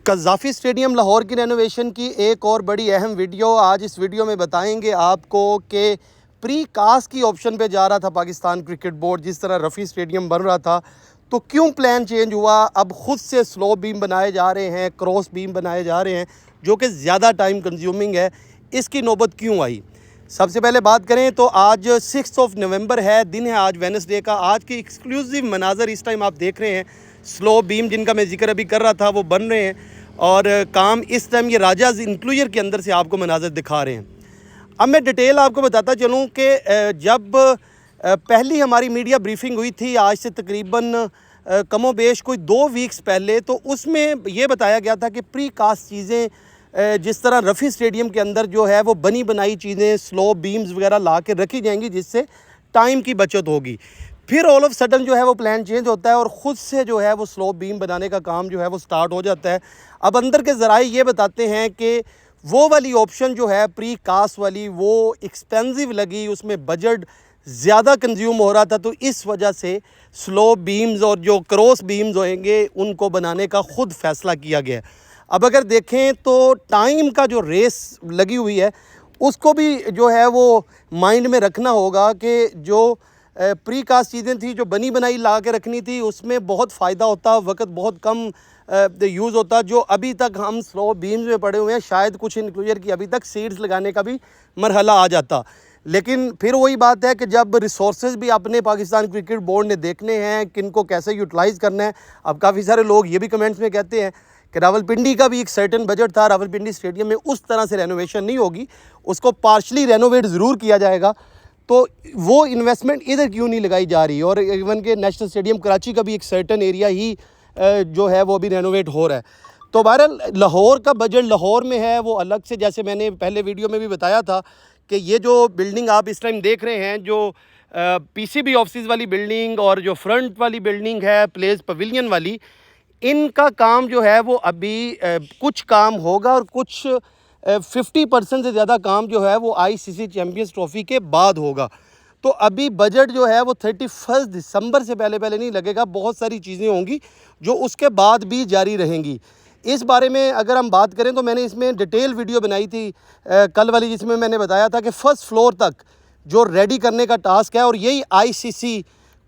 कज़ाफ़ी stadium Lahore की renovation की एक और बड़ी अहम वीडियो। आज इस वीडियो में बताएंगे आपको कि प्री कास्ट की ऑप्शन पे जा रहा था पाकिस्तान क्रिकेट बोर्ड। जिस तरह रफ़ी स्टेडियम बन रहा था तो क्यों प्लान चेंज हुआ, अब ख़ुद से स्लो बीम बनाए जा रहे हैं, क्रॉस बीम बनाए जा रहे हैं जो कि ज़्यादा टाइम कंज्यूमिंग है, इसकी नौबत क्यों आई। सबसे पहले बात करें तो आज 6 नवंबर है, दिन है आज वेडनेसडे का। आज की एक्सक्लूसिव मनाजर इस टाइम आप देख रहे हैं। स्लो बीम जिनका मैं जिक्र अभी कर रहा था वो बन रहे हैं और काम इस टाइम ये राजाज इंक्लूजर के अंदर से आपको मनाजर दिखा रहे हैं। अब मैं डिटेल आपको बताता चलूँ कि जब पहली हमारी मीडिया ब्रीफिंग हुई थी आज से तकरीबन कमोबेश कोई 2 वीक्स पहले, तो उसमें ये बताया गया था कि प्री कास्ट चीज़ें जिस तरह रफ़ी स्टेडियम के अंदर जो है वो बनी बनाई चीज़ें स्लो बीम्स वगैरह ला के रखी जाएंगी जिससे टाइम की बचत होगी। फिर ऑल ऑफ सडन जो है वो प्लान चेंज होता है और ख़ुद से जो है वो स्लो बीम बनाने का काम जो है वो स्टार्ट हो जाता है। अब अंदर के ज़राए ये बताते हैं कि वो वाली ऑप्शन जो है प्री कास्ट वाली वो एक्सपेंसिव लगी, उसमें बजट ज़्यादा कंज्यूम हो रहा था, तो इस वजह से स्लो बीम्स और जो क्रॉस बीम्स होंगे उनको बनाने का ख़ुद फ़ैसला किया गया। अब अगर देखें तो टाइम का जो रेस लगी हुई है उसको भी जो है वो माइंड में रखना होगा कि जो प्री कास्ट चीज़ें थी जो बनी बनाई ला के रखनी थी उसमें बहुत फ़ायदा होता, वक्त बहुत कम यूज़ होता। जो अभी तक हम स्लो बीम्स में पड़े हुए हैं, शायद कुछ इंक्लूजर की अभी तक सीड्स लगाने का भी मरहला आ जाता। लेकिन फिर वही बात है कि जब रिसोर्सेज भी अपने पाकिस्तान क्रिकेट बोर्ड ने देखने हैं किनको कैसे यूटिलाइज़ करना है। अब काफ़ी सारे लोग ये भी कमेंट्स में कहते हैं कि रावलपिंडी का भी एक सर्टेन बजट था, रावलपिंडी स्टेडियम में उस तरह से रेनोवेशन नहीं होगी, उसको पार्शली रेनोवेट ज़रूर किया जाएगा, तो वो इन्वेस्टमेंट इधर क्यों नहीं लगाई जा रही। और इवन के नेशनल स्टेडियम कराची का भी एक सर्टेन एरिया ही जो है वो भी रेनोवेट हो रहा है। तो बहरहाल लाहौर का बजट लाहौर में है वो अलग से, जैसे मैंने पहले वीडियो में भी बताया था कि ये जो बिल्डिंग आप इस टाइम देख रहे हैं, जो पीसीबी ऑफिस वाली बिल्डिंग और जो फ्रंट वाली बिल्डिंग है प्लेस पवेलियन वाली, इनका काम जो है वो अभी कुछ काम होगा और कुछ 50% से ज़्यादा काम जो है वो आईसीसी चैम्पियंस ट्रॉफ़ी के बाद होगा। तो अभी बजट जो है वो 31 दिसंबर से पहले नहीं लगेगा। बहुत सारी चीज़ें होंगी जो उसके बाद भी जारी रहेंगी। इस बारे में अगर हम बात करें तो मैंने इसमें डिटेल वीडियो बनाई थी कल वाली, जिसमें मैंने बताया था कि फ़र्स्ट फ्लोर तक जो रेडी करने का टास्क है, और यही आईसीसी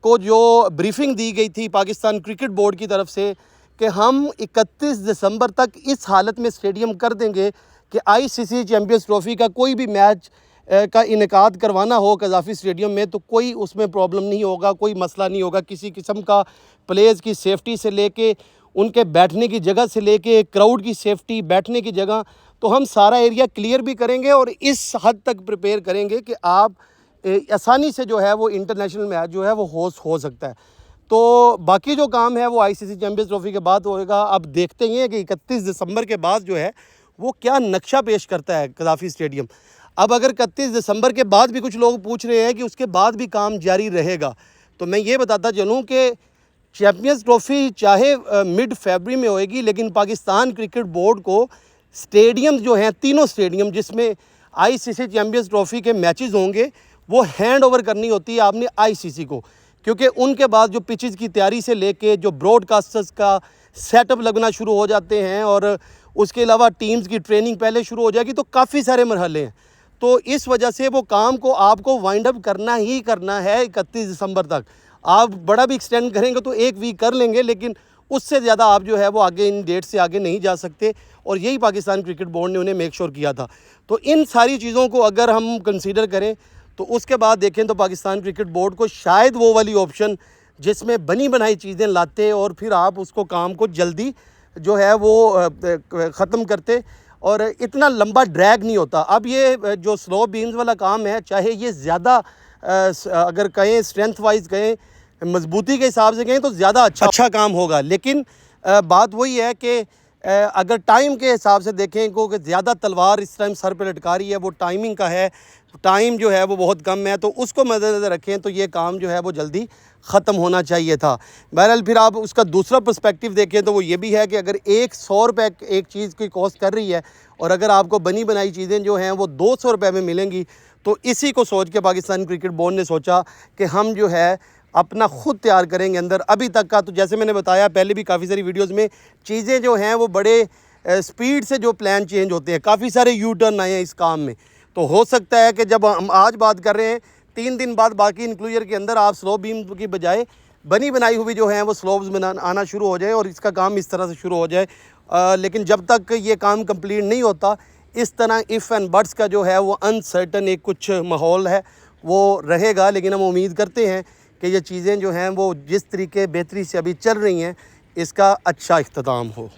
को जो ब्रीफिंग दी गई थी पाकिस्तान क्रिकेट बोर्ड की तरफ से कि हम 31 दिसंबर तक इस हालत में स्टेडियम कर देंगे कि आईसीसी चैम्पियंस ट्रॉफ़ी का कोई भी मैच का इनेकाद करवाना हो कज़ाफ़ी स्टेडियम में तो कोई उसमें प्रॉब्लम नहीं होगा, कोई मसला नहीं होगा। किसी किस्म का प्लेयर्स की सेफ़्टी से लेके उनके बैठने की जगह से लेके क्राउड की सेफ़्टी, बैठने की जगह, तो हम सारा एरिया क्लियर भी करेंगे और इस हद तक प्रिपेयर करेंगे कि आप आसानी से जो है वो इंटरनेशनल मैच जो है वो होस्ट हो सकता है। तो बाकी जो काम है वो आईसीसी चैम्पियंस ट्रॉफ़ी के बाद होएगा। अब देखते ही हैं कि 31 दिसंबर के बाद जो है वो क्या नक्शा पेश करता है कज़ाफ़ी स्टेडियम। अब अगर 31 दिसंबर के बाद भी कुछ लोग पूछ रहे हैं कि उसके बाद भी काम जारी रहेगा, तो मैं ये बताता चलूँ कि चैम्पियंस ट्रॉफ़ी चाहे मिड फरवरी में होएगी, लेकिन पाकिस्तान क्रिकेट बोर्ड को स्टेडियम जो हैं, तीनों स्टेडियम जिसमें आईसीसी चैम्पियंस ट्रॉफ़ी के मैचेस होंगे, वो हैंड ओवर करनी होती है आपने आईसीसी को, क्योंकि उनके बाद जो पिचेस की तैयारी से लेके जो ब्रॉडकास्टर्स का सेटअप लगना शुरू हो जाते हैं और उसके अलावा टीम्स की ट्रेनिंग पहले शुरू हो जाएगी, तो काफ़ी सारे मरहले हैं। तो इस वजह से वो काम को आपको वाइंड अप करना ही करना है 31 दिसंबर तक। आप बड़ा भी एक्सटेंड करेंगे तो 1 वीक कर लेंगे, लेकिन उससे ज़्यादा आप जो है वो आगे इन डेट से आगे नहीं जा सकते, और यही पाकिस्तान क्रिकेट बोर्ड ने उन्हें मेक श्योर किया था। तो इन सारी चीज़ों को अगर हम कंसीडर करें तो उसके बाद देखें तो पाकिस्तान क्रिकेट बोर्ड को शायद वो वाली ऑप्शन जिसमें बनी बनाई चीज़ें लाते और फिर आप उसको काम को जल्दी जो है वो ख़त्म करते और इतना लंबा ड्रैग नहीं होता। अब ये जो स्लो बीम्स वाला काम है, चाहे ये ज़्यादा अगर कहें स्ट्रेंथ वाइज कहें, मजबूती के हिसाब से कहें तो ज़्यादा अच्छा काम होगा, लेकिन बात वही है कि अगर टाइम के हिसाब से देखें क्योंकि ज़्यादा तलवार इस टाइम सर पे लटका रही है, वो टाइमिंग का है, टाइम जो है वो बहुत कम है, तो उसको मद्देनज़र रखें तो ये काम जो है वो जल्दी ख़त्म होना चाहिए था। बहरहाल फिर आप उसका दूसरा पर्सपेक्टिव देखें तो वो ये भी है कि अगर 100 रुपये एक चीज़ की कॉस्ट कर रही है और अगर आपको बनी बनाई चीज़ें जो हैं वो 200 रुपये में मिलेंगी, तो इसी को सोच के पाकिस्तान क्रिकेट बोर्ड ने सोचा कि हम जो है अपना ख़ुद तैयार करेंगे अंदर। अभी तक का तो जैसे मैंने बताया पहले भी काफ़ी सारी वीडियोस में, चीज़ें जो हैं वो बड़े स्पीड से जो प्लान चेंज होते हैं, काफ़ी सारे यू टर्न आए हैं इस काम में। तो हो सकता है कि जब हम आज बात कर रहे हैं 3 दिन बाद बाकी इंक्लूजर के अंदर आप स्लोप बीम की बजाय बनी बनाई हुई जो हैं वो स्लोब्स बना आना शुरू हो जाए और इसका काम इस तरह से शुरू हो जाए। लेकिन जब तक ये काम कंप्लीट नहीं होता, इस तरह इफ़ एंड बट्स का जो है वो अनसर्टन एक कुछ माहौल है वो रहेगा। लेकिन हम उम्मीद करते हैं कि ये चीज़ें जो हैं वो जिस तरीके बेहतरी से अभी चल रही हैं, इसका अच्छा इख्तिताम हो।